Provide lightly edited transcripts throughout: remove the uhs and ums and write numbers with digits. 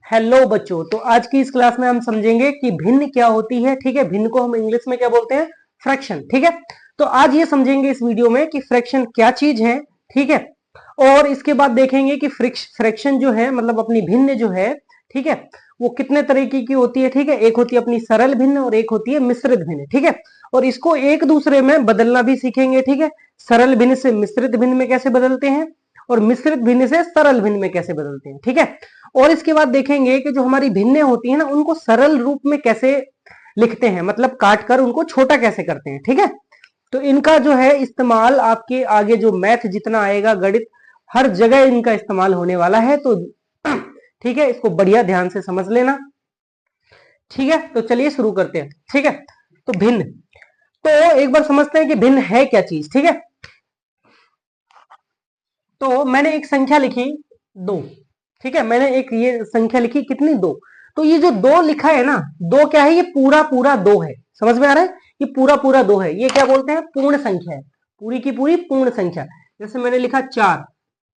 Hello बच्चों, तो आज की इस क्लास में हम समझेंगे कि भिन्न क्या होती है। ठीक है, भिन्न को हम इंग्लिश में क्या बोलते हैं? फ्रैक्शन। ठीक है, तो आज ये समझेंगे इस वीडियो में कि फ्रैक्शन क्या चीज है। ठीक है, और इसके बाद देखेंगे कि फ्रैक्शन जो है मतलब अपनी भिन्न जो है, ठीक है, वो कितने तरीके की होती है। ठीक है, एक होती है अपनी सरल भिन्न और एक होती है मिश्रित भिन्न। ठीक है, और इसको एक दूसरे में बदलना भी सीखेंगे। ठीक है, सरल भिन्न से मिश्रित भिन्न में कैसे बदलते हैं और मिश्रित भिन्न से सरल भिन्न में कैसे बदलते हैं। ठीक है, और इसके बाद देखेंगे कि जो हमारी भिन्नें होती है ना, उनको सरल रूप में कैसे लिखते हैं, मतलब काट कर उनको छोटा कैसे करते हैं। ठीक है, तो इनका जो है इस्तेमाल आपके आगे जो मैथ जितना आएगा, गणित, हर जगह इनका इस्तेमाल होने वाला है। तो ठीक है, इसको बढ़िया ध्यान से समझ लेना। ठीक है, तो चलिए शुरू करते हैं। ठीक है, तो भिन्न, तो एक बार समझते हैं कि भिन्न है क्या चीज। ठीक है, तो मैंने एक संख्या लिखी 2। ठीक है, मैंने एक ये संख्या लिखी कितनी? 2। तो ये जो 2 लिखा है ना, 2 क्या है? ये पूरा पूरा 2 है। समझ में आ रहा है? ये पूरा पूरा 2 है। ये क्या बोलते हैं? पूर्ण संख्या है, पूरी की पूरी पूर्ण संख्या। जैसे मैंने लिखा 4,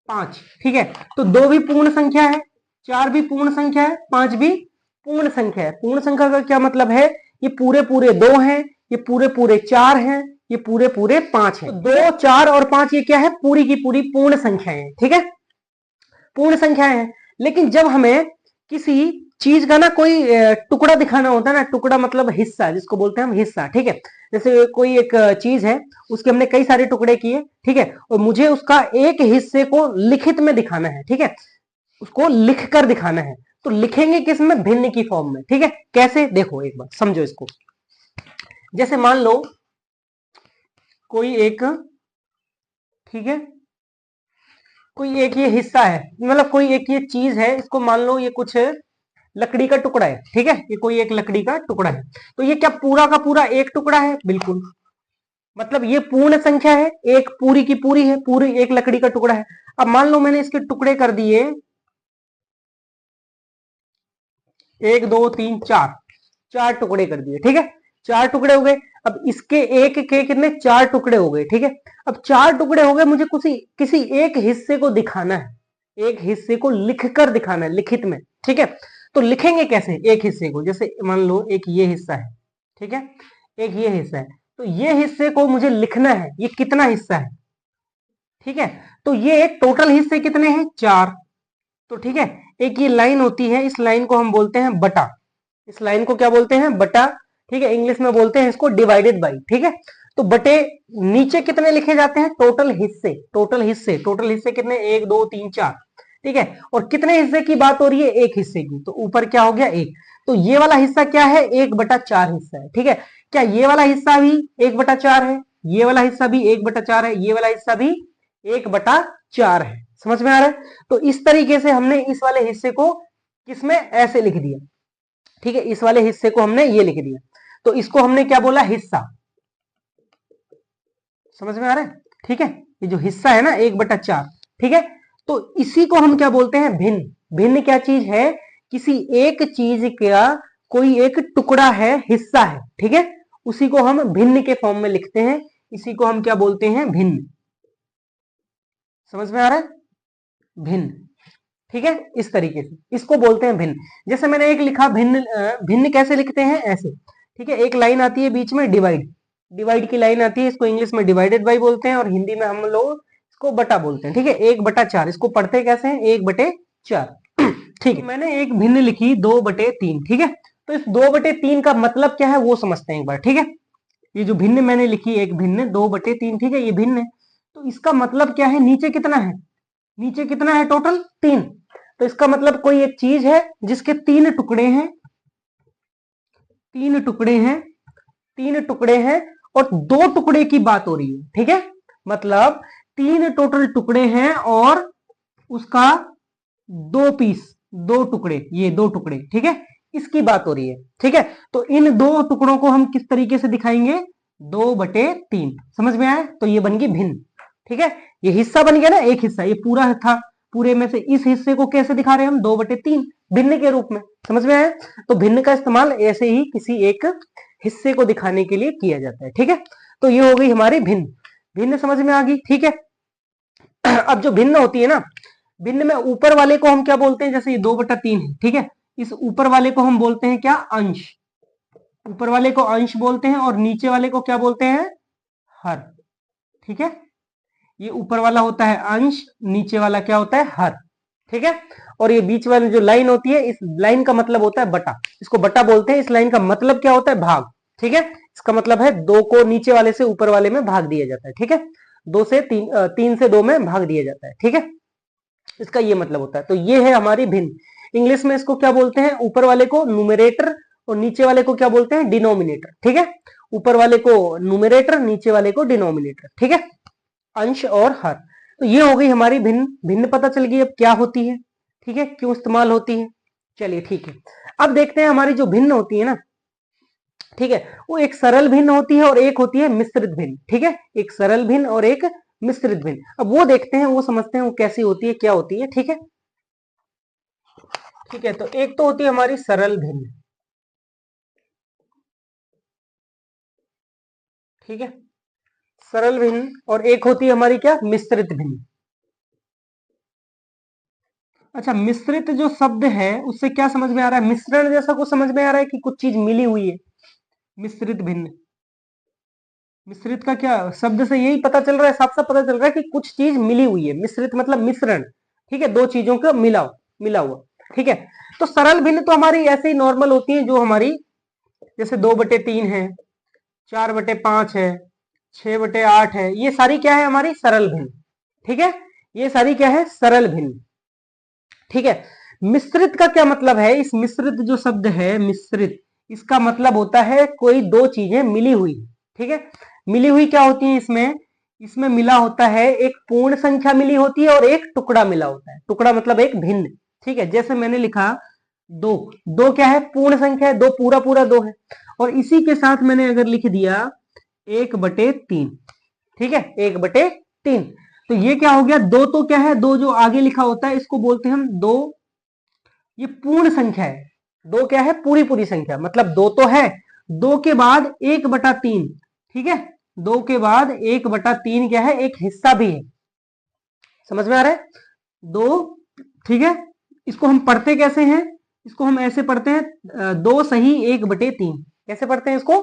5। ठीक है, तो 2 भी पूर्ण संख्या है, 4 भी पूर्ण संख्या है, 5 भी पूर्ण संख्या है। पूर्ण संख्या का क्या मतलब है? ये पूरे पूरे 2 हैं, ये पूरे पूरे 4 हैं, ये पूरे पूरे 5 हैं। तो 2, 4 और 5 ये क्या है? पूरी की पूरी पूर्ण संख्याएं। ठीक है, पूर्ण संख्याएं हैं। लेकिन जब हमें किसी चीज का ना कोई टुकड़ा दिखाना होता है ना, टुकड़ा मतलब हिस्सा, जिसको बोलते हैं हम हिस्सा। ठीक है, जैसे कोई एक चीज है, उसके हमने कई सारे टुकड़े किए। ठीक है, और मुझे उसका एक हिस्से को लिखित में दिखाना है। ठीक है, उसको लिख कर दिखाना है, तो लिखेंगे किस में? भिन्न की फॉर्म में। ठीक है, कैसे? देखो एक बार समझो इसको। जैसे मान लो कोई एक, ठीक है, कोई एक ये हिस्सा है, मतलब कोई एक ये चीज है, इसको मान लो ये कुछ लकड़ी का टुकड़ा है। ठीक है, ये कोई एक लकड़ी का टुकड़ा है। तो ये क्या पूरा का पूरा एक टुकड़ा है? बिल्कुल, मतलब ये पूर्ण संख्या है, एक पूरी की पूरी है, पूरी एक लकड़ी का टुकड़ा है। अब मान लो मैंने इसके टुकड़े कर दिए 1 2 3 4, 4 टुकड़े कर दिए। ठीक है, 4 टुकड़े हो गए। अब इसके एक के कितने? 4 टुकड़े हो गए। ठीक है, अब 4 टुकड़े हो गए, मुझे किसी किसी एक हिस्से को दिखाना है, एक हिस्से को लिख कर दिखाना है लिखित में। ठीक है, तो लिखेंगे कैसे एक हिस्से को? जैसे मान लो एक ये हिस्सा है, ठीक है, एक ये हिस्सा है, तो ये हिस्से को मुझे लिखना है, ये कितना हिस्सा है। ठीक है, तो ये टोटल हिस्से कितने हैं? 4। तो ठीक है, एक ये लाइन होती है, इस लाइन को हम बोलते हैं बटा। इस लाइन को क्या बोलते हैं? बटा। ठीक है, इंग्लिश में बोलते हैं इसको डिवाइडेड बाई। ठीक है, तो बटे नीचे कितने लिखे जाते हैं? टोटल हिस्से। टोटल हिस्से, टोटल हिस्से कितने? 1 2 3 4। ठीक है, और कितने हिस्से की बात हो रही है? एक हिस्से की। तो ऊपर क्या हो गया? 1। तो ये वाला हिस्सा क्या है? 1/4 हिस्सा है। ठीक है, क्या ये वाला हिस्सा भी 1/4 है? ये वाला हिस्सा भी 1/4 है, ये वाला हिस्सा भी 1/4 है। समझ में आ रहा है? तो इस तरीके से हमने इस वाले हिस्से को किसमें? ऐसे लिख दिया। ठीक है, इस वाले हिस्से को हमने ये लिख दिया, तो इसको हमने क्या बोला? हिस्सा। समझ में आ रहा है? ठीक है, ये जो हिस्सा है ना 1/4। ठीक है, तो इसी को हम क्या बोलते हैं? भिन्न। भिन्न क्या चीज है? किसी एक चीज का कोई एक टुकड़ा है, हिस्सा है। ठीक है, उसी को हम भिन्न के फॉर्म में लिखते हैं, इसी को हम क्या बोलते हैं? भिन्न। समझ में आ रहा है? भिन्न। ठीक है, इस तरीके से इसको बोलते हैं भिन्न। जैसे मैंने एक लिखा भिन्न, भिन्न कैसे लिखते हैं? ऐसे। ठीक है, एक लाइन आती है बीच में डिवाइड, डिवाइड की लाइन आती है, इसको इंग्लिश में डिवाइडेड बाई बोलते हैं और हिंदी में हम लोग इसको बटा बोलते हैं। ठीक है, 1/4। इसको पढ़ते कैसे हैं? 1/4। ठीक है, मैंने एक भिन्न लिखी 2/3। ठीक है, तो इस 2/3 का मतलब क्या है वो समझते हैं एक बार। ठीक है, ये जो भिन्न मैंने लिखी एक भिन्न 2/3, ठीक है, ये भिन्न है, तो इसका मतलब क्या है? नीचे कितना है? नीचे कितना है? टोटल 3। तो इसका मतलब कोई एक चीज है जिसके 3 टुकड़े हैं, 3 टुकड़े हैं, 3 टुकड़े हैं और 2 टुकड़े की बात हो रही है। ठीक है, मतलब 3 टोटल टुकड़े हैं और उसका 2 पीस, 2 टुकड़े, ये 2 टुकड़े। ठीक है, इसकी बात हो रही है। ठीक है, तो इन 2 टुकड़ों को हम किस तरीके से दिखाएंगे? 2/3। समझ में आया? तो ये बन गई भिन्न। ठीक है, ये हिस्सा बन गया ना, एक हिस्सा, ये पूरा था, पूरे में से इस हिस्से को कैसे दिखा रहे हैं हम? 2/3 भिन्न के रूप में। समझ में आया? तो भिन्न का इस्तेमाल ऐसे ही किसी एक हिस्से को दिखाने के लिए किया जाता है। ठीक है, तो ये हो गई हमारी भिन्न। भिन्न समझ में आ गई? ठीक है, अब जो भिन्न होती है ना, भिन्न में ऊपर वाले को हम क्या बोलते हैं? जैसे ये 2/3 है, ठीक है, इस ऊपर वाले को हम बोलते हैं क्या, अंश। ऊपर वाले को अंश बोलते हैं और नीचे वाले को क्या बोलते हैं, हर। ठीक है, ये ऊपर वाला होता है अंश, नीचे वाला क्या होता है, हर। ठीक है, और ये बीच वाली जो लाइन होती है, इस लाइन का मतलब होता है बटा, इसको बटा बोलते हैं। इस लाइन का मतलब क्या होता है, भाग। ठीक है, इसका मतलब है 2 को नीचे वाले से ऊपर वाले में भाग दिया जाता है। ठीक है, 2 से 3, 3 से 2 में भाग दिया जाता है। ठीक है, इसका ये मतलब होता है। तो ये है हमारी भिन्न। इंग्लिश में इसको क्या बोलते हैं, ऊपर वाले को न्यूमरेटर और नीचे वाले को क्या बोलते हैं, डिनोमिनेटर। ठीक है, ऊपर वाले को न्यूमरेटर, नीचे वाले को डिनोमिनेटर। ठीक है, अंश और हर। तो ये हो गई हमारी भिन्न। भिन्न पता चल गई अब क्या होती है, ठीक है, क्यों इस्तेमाल होती है। चलिए ठीक है, अब देखते हैं हमारी जो भिन्न होती है ना, ठीक है, वो एक सरल भिन्न होती है और एक होती है मिश्रित भिन्न। ठीक है, एक सरल भिन्न और एक मिश्रित भिन्न। अब वो देखते हैं, वो समझते हैं वो कैसी होती है, क्या होती है। ठीक है, ठीक है, तो एक तो होती है हमारी सरल भिन्न। ठीक है, सरल भिन्न, और एक होती है हमारी क्या, मिश्रित भिन्न। अच्छा, मिश्रित जो शब्द है उससे क्या समझ में आ रहा है, मिश्रण जैसा कुछ समझ में आ रहा है कि कुछ चीज मिली हुई है। मिश्रित भिन्न, मिश्रित का क्या शब्द से यही पता चल रहा है, साफ साफ पता चल रहा है कि कुछ चीज मिली हुई है। मिश्रित मतलब मिश्रण। ठीक है, दो चीजों का मिला मिला हुआ। ठीक है, तो सरल भिन्न तो हमारी ऐसे ही नॉर्मल होती है, जो हमारी जैसे 2/3 है, 4/5 है, 6/8 है, ये सारी क्या है, हमारी सरल भिन्न। ठीक है, ये सारी क्या है, सरल भिन्न। ठीक है, मिश्रित का क्या मतलब है, इस मिश्रित जो शब्द है मिश्रित, इसका मतलब होता है कोई दो चीजें मिली हुई। ठीक है, मिली हुई क्या होती है इसमें, इसमें मिला होता है एक पूर्ण संख्या मिली होती है और एक टुकड़ा मिला होता है। टुकड़ा मतलब एक भिन्न। ठीक है, जैसे मैंने लिखा दो, दो क्या है, पूर्ण संख्या है, दो पूरा पूरा दो है। और इसी के साथ मैंने अगर लिख दिया 1/3। ठीक है, 1/3, तो ये क्या हो गया, दो तो क्या है, दो जो आगे लिखा होता है इसको बोलते हैं हम दो, ये पूर्ण संख्या है। दो क्या है, पूरी पूरी संख्या, मतलब दो तो है, दो के बाद 1/3। ठीक है, दो के बाद 1/3 क्या है, एक हिस्सा भी है। समझ में आ रहा है, दो। ठीक है, इसको हम पढ़ते कैसे हैं, इसको हम ऐसे पढ़ते हैं, 2 सही 1/3। कैसे पढ़ते हैं इसको,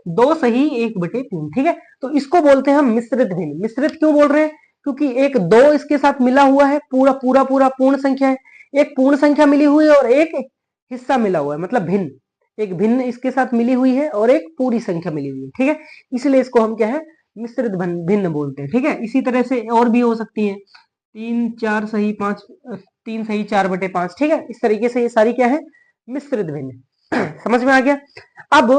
2 सही 1/3। ठीक है, तो इसको बोलते हैं हम मिश्रित भिन्न। मिश्रित क्यों बोल रहे हैं, क्योंकि एक दो इसके साथ मिला हुआ है, पूरा पूरा पूरा पूर्ण संख्या है, एक पूर्ण संख्या मिली हुई है और एक हिस्सा मिला हुआ है, मतलब भिन्न। एक भिन्न इसके साथ मिली हुई है और एक पूरी संख्या मिली हुई है। ठीक है, इसलिए इसको हम क्या है, मिश्रित भिन्न बोलते हैं। ठीक है, इसी तरह से और भी हो सकती है, 3 4 सही 5, 3 सही 4/5। ठीक है, इस तरीके से ये सारी क्या है, मिश्रित भिन्न। समझ में आ गया। अब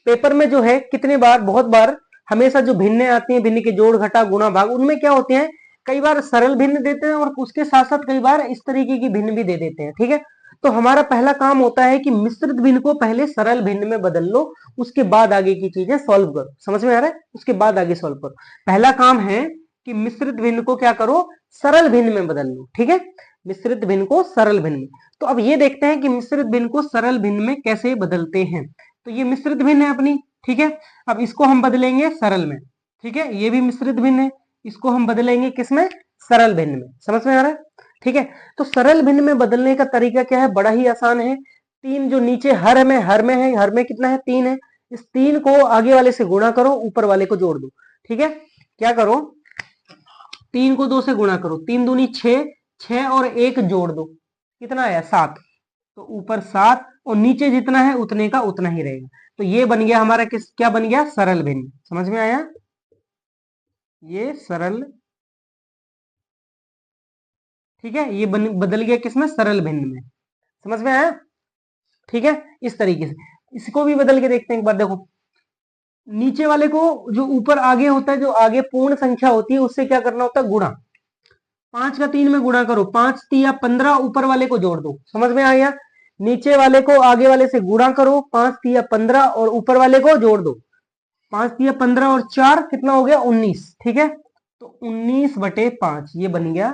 पेपर में जो है कितने बार, बहुत बार हमेशा जो भिन्नें आती हैं, भिन्न के जोड़ घटा गुणा भाग, उनमें क्या होते हैं, कई बार सरल भिन्न देते हैं और उसके साथ साथ कई बार इस तरीके की भिन्न भी दे देते हैं। ठीक है, तो हमारा पहला काम होता है कि मिश्रित भिन्न को पहले सरल भिन्न में बदल लो, उसके बाद आगे की चीजें सॉल्व करो। समझ में आ रहा है, उसके बाद आगे सॉल्व करो। पहला काम है कि मिश्रित भिन्न को क्या करो, सरल भिन्न में बदल लो। ठीक है, मिश्रित भिन्न को सरल भिन्न में। तो अब ये देखते हैं कि मिश्रित भिन्न को सरल भिन्न में कैसे बदलते हैं। तो ये मिश्रित भिन्न है अपनी। ठीक है, अब इसको हम बदलेंगे सरल में। ठीक है, ये भी मिश्रित भिन्न है, इसको हम बदलेंगे किसमें, सरल भिन्न में। समझ में आ रहा है। ठीक है, तो सरल भिन्न में बदलने का तरीका क्या है, बड़ा ही आसान है। 3 जो नीचे हर में है, हर में कितना है, 3 है। इस 3 को आगे वाले से गुणा करो, ऊपर वाले को जोड़ दो। ठीक है, क्या करो, 3 को 2 से गुणा करो, 3 दूनी 6, 6 और 1 जोड़ दो, कितना आया, 7। तो ऊपर 7 और नीचे जितना है उतने का उतना ही रहेगा। तो ये बन गया हमारा किस, क्या बन गया, सरल भिन्न। समझ में आया, ये सरल। ठीक है, ये बदल गया किसमें, सरल भिन्न में। समझ में आया। ठीक है, इस तरीके से इसको भी बदल के देखते हैं एक बार। देखो, नीचे वाले को जो ऊपर आगे होता है, जो आगे पूर्ण संख्या होती है, उससे क्या करना होता है, गुणा। 5 का 3 में गुणा करो, 5 3 15, ऊपर वाले को जोड़ दो। समझ में आ गया। नीचे वाले को आगे वाले से गुणा करो, 5 3 15 और ऊपर वाले को जोड़ दो। 5 3 15 और 4 कितना हो गया, 19। ठीक है, तो 19/5 ये बन गया।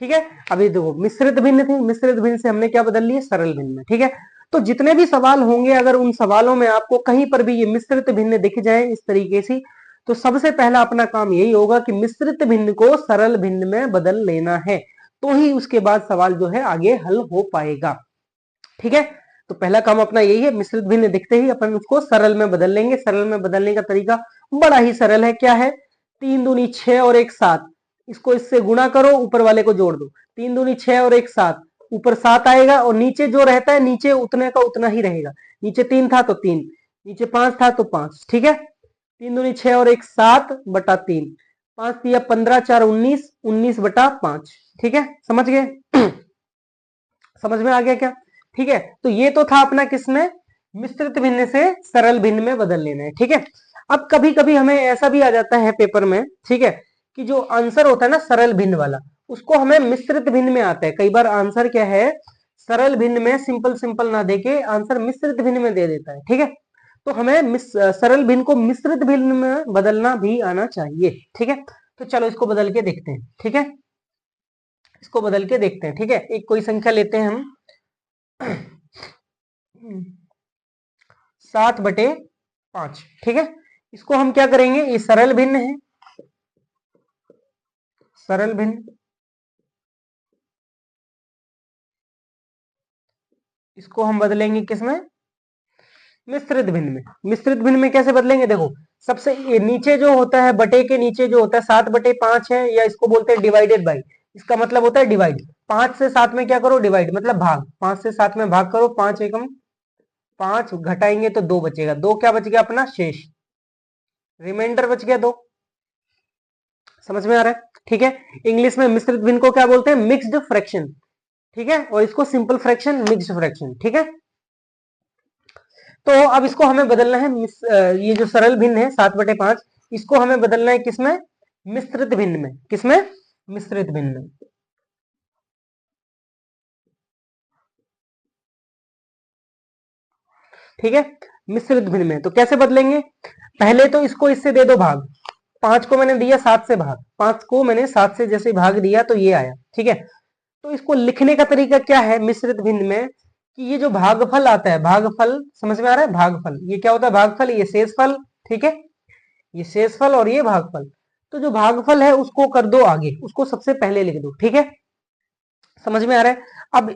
ठीक है, अभी देखो मिश्रित भिन्न थे, मिश्रित भिन्न से हमने क्या बदल लिया, सरल भिन्न में। ठीक है, तो जितने भी सवाल होंगे, अगर उन सवालों में आपको कहीं पर भी ये मिश्रित भिन्न दिख जाए इस तरीके से, तो सबसे पहला अपना काम यही होगा कि मिश्रित भिन्न को सरल भिन्न में बदल लेना है। तो ही उसके बाद सवाल जो है आगे हल हो पाएगा। ठीक है, तो पहला काम अपना यही है, मिश्रित भिन्न दिखते ही अपन उसको सरल में बदल लेंगे। सरल में बदलने का तरीका बड़ा ही सरल है, क्या है, 3 दूनी 6 और 1 7, इसको इससे गुणा करो, ऊपर वाले को जोड़ दो, 3 दूनी 6 और 1 7, ऊपर 7 आएगा और नीचे जो रहता है नीचे उतने का उतना ही रहेगा, नीचे 3 था तो 3, नीचे 5 था तो 5, ठीक है, 3 दूनी 6 और 1 7 बटा 3, 5 दिया 15, 4 19, 19 बटा 5, ठीक है, समझ गए? समझ में आ गया क्या? ठीक है, तो ये तो था अपना किसमें, मिश्रित भिन्न से सरल भिन्न में बदल लेना है, ठीक है। अब कभी कभी हमें ऐसा भी आ जाता है पेपर में, ठीक है, कि जो आंसर होता है ना सरल भिन्न वाला, उसको हमें मिश्रित भिन्न में आता है। कई बार आंसर क्या है, सरल भिन्न में सिंपल सिंपल ना देके आंसर मिश्रित भिन्न में दे देता है, ठीक है, तो हमें सरल भिन्न को मिश्रित भिन्न में बदलना भी आना चाहिए, ठीक है। तो चलो इसको बदल के देखते हैं, ठीक है, इसको बदल के देखते हैं, ठीक है। एक कोई संख्या लेते हैं हम 7/5, ठीक है, इसको हम क्या करेंगे, ये सरल भिन्न है, सरल भिन्न, इसको हम बदलेंगे किसमें, मिश्रित भिन्न में। मिश्रित भिन्न में कैसे बदलेंगे, देखो सबसे ये नीचे जो होता है, बटे के नीचे जो होता है 7/5 है, या इसको बोलते हैं डिवाइडेड बाई, इसका मतलब होता है डिवाइड। 5 से 7 में क्या करो, डिवाइड मतलब भाग, 5 से 7 में भाग करो, 5 एकम 5, घटाएंगे तो 2 बचेगा, 2 क्या बच गया अपना, शेष, रिमाइंडर बच गया 2। समझ में आ रहा है, ठीक है। इंग्लिश में मिश्रित भिन्न को क्या बोलते हैं, मिक्स्ड फ्रैक्शन, ठीक है, और इसको सिंपल फ्रैक्शन, मिक्स्ड फ्रैक्शन, ठीक है। तो अब इसको हमें बदलना है, ये जो सरल भिन्न है 7/5, इसको हमें बदलना है किसमें, मिश्रित भिन्न में। किसमें, मिश्रित भिन्न में, ठीक है, मिश्रित भिन्न में। तो कैसे बदलेंगे, पहले तो इसको इससे दे दो भाग, 5 को मैंने दिया 7 से भाग, 5 को मैंने 7 से जैसे भाग दिया तो ये आया, ठीक है। तो इसको लिखने का तरीका क्या है मिश्रित भिन्न में, कि ये जो भागफल आता है, भागफल समझ में आ रहा है, भागफल ये क्या होता है, भागफल ये शेषफल, ठीक है, ये शेषफल और ये भागफल। तो जो भागफल है उसको कर दो आगे, उसको सबसे पहले लिख दो, ठीक है, समझ में आ रहा है। अब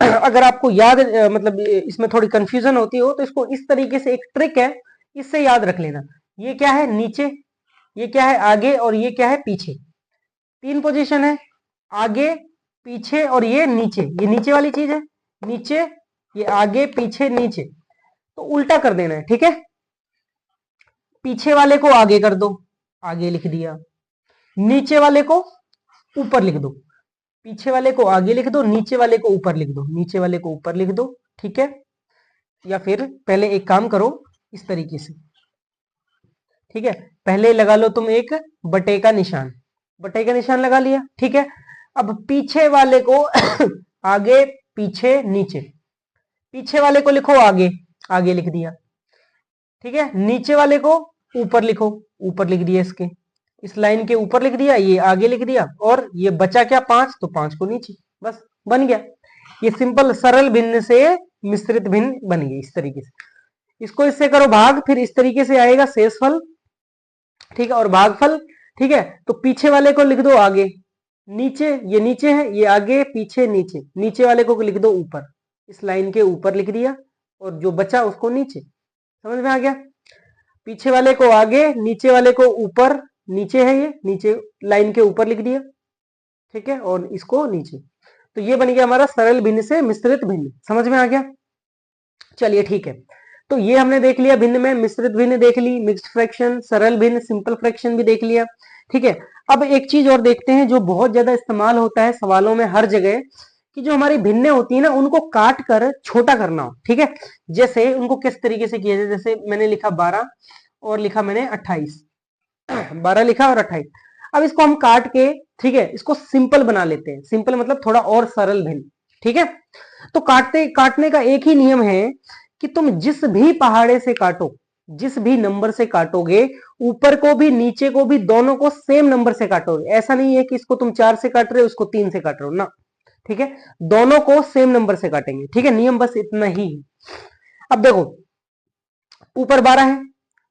अगर आपको याद मतलब इसमें थोड़ी कंफ्यूजन होती हो तो इसको इस तरीके से, एक ट्रिक है, इससे याद रख लेना, ये क्या है नीचे, ये क्या है आगे, और ये क्या है पीछे, 3 पोजीशन है, आगे पीछे और ये नीचे, ये नीचे वाली चीज है, नीचे, ये आगे पीछे नीचे, तो उल्टा कर देना है, ठीक है, पीछे वाले को आगे कर दो, आगे लिख दिया, नीचे वाले को ऊपर लिख दो, पीछे वाले को आगे लिख दो, नीचे वाले को ऊपर लिख दो, नीचे वाले को ऊपर लिख दो, ठीक है। या फिर पहले एक काम करो इस तरीके से, ठीक है, पहले लगा लो तुम एक बटे का निशान, बटे का निशान लगा लिया, ठीक है। अब पीछे वाले को आगे पीछे नीचे, पीछे वाले को लिखो आगे, आगे लिख दिया, ठीक है, नीचे वाले को ऊपर लिखो, ऊपर लिख दिया, इसके इस लाइन के ऊपर लिख दिया, ये आगे लिख दिया, और ये बचा क्या 5, तो 5 को नीचे, बस बन गया। ये सिंपल सरल भिन्न से मिश्रित भिन्न बन गई इस तरीके से। इसको इससे करो भाग, फिर इस तरीके से आएगा शेषफल, ठीक है, और भागफल, ठीक है। तो पीछे वाले को लिख दो आगे, नीचे, ये नीचे है, ये आगे पीछे नीचे, नीचे वाले को लिख दो ऊपर, इस लाइन के ऊपर लिख दिया, और जो बचा उसको नीचे, समझ में आ गया, पीछे वाले को आगे, नीचे वाले को ऊपर, नीचे है ये, नीचे लाइन के ऊपर लिख दिया, ठीक है, और इसको नीचे। तो ये बन गया हमारा सरल भिन्न से मिश्रित भिन्न, समझ में आ गया। चलिए ठीक है, तो ये हमने देख लिया भिन्न में, मिश्रित भिन्न देख ली, मिक्स्ड फ्रैक्शन, सरल भिन्न, सिंपल फ्रैक्शन भी देख लिया, ठीक है। अब एक चीज और देखते हैं जो बहुत ज्यादा इस्तेमाल होता है सवालों में हर जगह, कि जो हमारी भिन्नें होती है ना उनको काट कर छोटा करना हो, ठीक है। जैसे उनको किस तरीके से किया जाए, जैसे मैंने लिखा 12 और लिखा मैंने 28, 12 लिखा और 28। अब इसको हम काट के, ठीक है, इसको सिंपल बना लेते हैं, सिंपल मतलब थोड़ा और सरल भिन्न, ठीक है। तो काटने का एक ही नियम है कि तुम जिस भी पहाड़े से काटो, जिस भी नंबर से काटोगे, ऊपर को भी नीचे को भी दोनों को सेम नंबर से काटोगे। ऐसा नहीं है कि इसको तुम 4 से काट रहे हो इसको 3 से काट रहे हो ना, ठीक है, दोनों को सेम नंबर से काटेंगे, ठीक है, नियम बस इतना ही है। अब देखो ऊपर 12 है,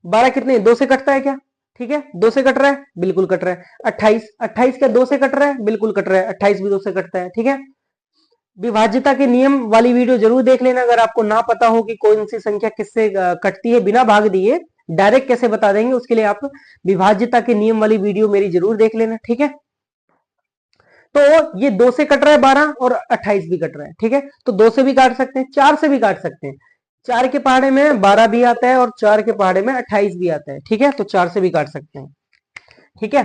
12 कितने 2 से कटता है क्या, ठीक है, 2 से कट रहा है, बिल्कुल कट रहा है। 28, 28 क्या 2 से कट रहा है, बिल्कुल कट रहा है, 28 भी 2 से कटता है, ठीक है। विभाज्यता के नियम वाली वीडियो जरूर देख लेना। अगर आपको ना पता हो कि कौन सी संख्या किससे कटती है बिना भाग दिए, डायरेक्ट कैसे बता देंगे, उसके लिए आप विभाज्यता के नियम वाली वीडियो मेरी जरूर देख लेना, ठीक है। तो ये 2 से कट रहा है 12 और 28 भी कट रहा है, ठीक है। तो 2 से भी काट सकते हैं, 4 से भी काट सकते हैं। 4 के पहाड़े में 12 भी आता है और 4 के पहाड़े में 28 भी आता है, ठीक है। तो 4 से भी काट सकते हैं, ठीक है।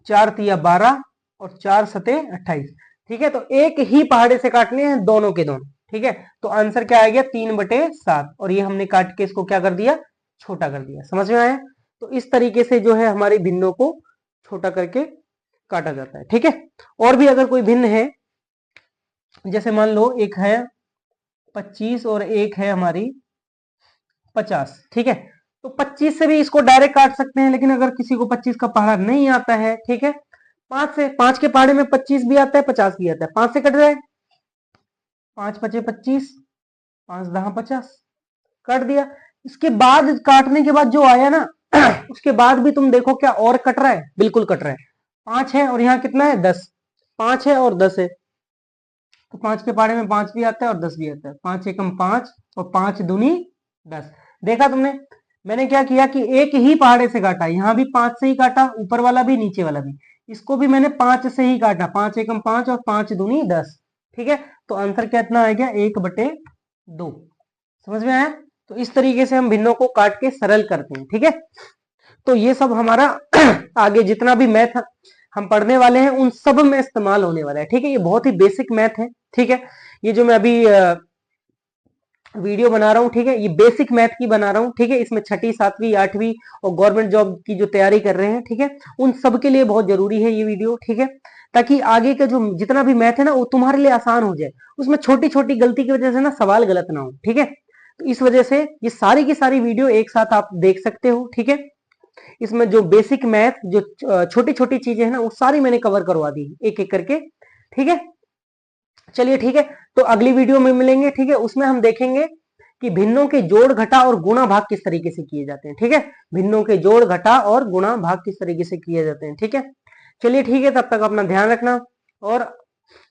4 तिया 12 और 4 सते 28, ठीक है। तो एक ही पहाड़े से काटने हैं दोनों के दोनों, ठीक है। तो आंसर क्या आ गया 3/7, और ये हमने काट के इसको क्या कर दिया, छोटा कर दिया। समझ में आया। तो इस तरीके से जो है हमारे भिन्नों को छोटा करके काटा जाता है, ठीक है। और भी अगर कोई भिन्न है, जैसे मान लो एक है 25 और एक है हमारी 50, ठीक है। तो 25 से भी इसको डायरेक्ट काट सकते हैं, लेकिन अगर किसी को 25 का पहाड़ा नहीं आता है, ठीक है, 5 से, 5 के पहाड़े में 25 भी आता है 50 भी आता है, 5 से कट जाए, 5 पचे 25, 5 दहा 50, काट दिया। इसके बाद काटने के बाद जो आया ना उसके बाद भी तुम देखो क्या और कट रहा है, बिल्कुल कट रहा है। 5 है और यहाँ कितना है 10, 5 है और 10 है, तो 5 के पहाड़े में 5 भी आता है और 10 भी आता है, 5 एकम 5 और 5 दूनी 10। देखा तुमने, मैंने क्या किया कि एक ही पहाड़े से काटा, यहाँ भी 5 से ही काटा, ऊपर वाला भी नीचे वाला भी, इसको भी मैंने 5 से ही काटा, 5 एकम 5 और 5 दूनी 10, ठीक है। तो आंसर कितना आ गया 1/2। समझ में आया। तो इस तरीके से हम भिन्नों को काट के सरल करते हैं, ठीक है। तो ये सब हमारा आगे जितना भी मैथ हम पढ़ने वाले हैं उन सब में इस्तेमाल होने वाला है, ठीक है। ये बहुत ही बेसिक मैथ है, ठीक है। ये जो मैं अभी वीडियो बना रहा हूँ, ठीक है, ये बेसिक मैथ की बना रहा हूँ, ठीक है। इसमें 6ठी 7वीं 8वीं और गवर्नमेंट जॉब की जो तैयारी कर रहे हैं, ठीक है, उन सब के लिए बहुत जरूरी है ये वीडियो, ठीक है। ताकि आगे का जो जितना भी मैथ है ना वो तुम्हारे लिए आसान हो जाए, उसमें छोटी छोटी गलती की वजह से ना सवाल गलत ना हो, ठीक है। तो इस वजह से ये सारी की सारी वीडियो एक साथ आप देख सकते हो, ठीक है। इसमें जो बेसिक मैथ जो छोटी छोटी चीजें हैं ना वो सारी मैंने कवर करवा दी एक एक करके, ठीक है। चलिए ठीक है, तो अगली वीडियो में मिलेंगे, ठीक है। उसमें हम देखेंगे कि भिन्नों के जोड़ घटा और गुणा भाग किस तरीके से किए जाते हैं, ठीक है। भिन्नों के जोड़ घटा और गुणा भाग किस तरीके से किए जाते हैं, ठीक है। चलिए ठीक है, तब तक अपना ध्यान रखना और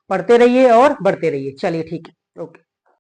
पढ़ते रहिए और बढ़ते रहिए। चलिए ठीक है, ओके।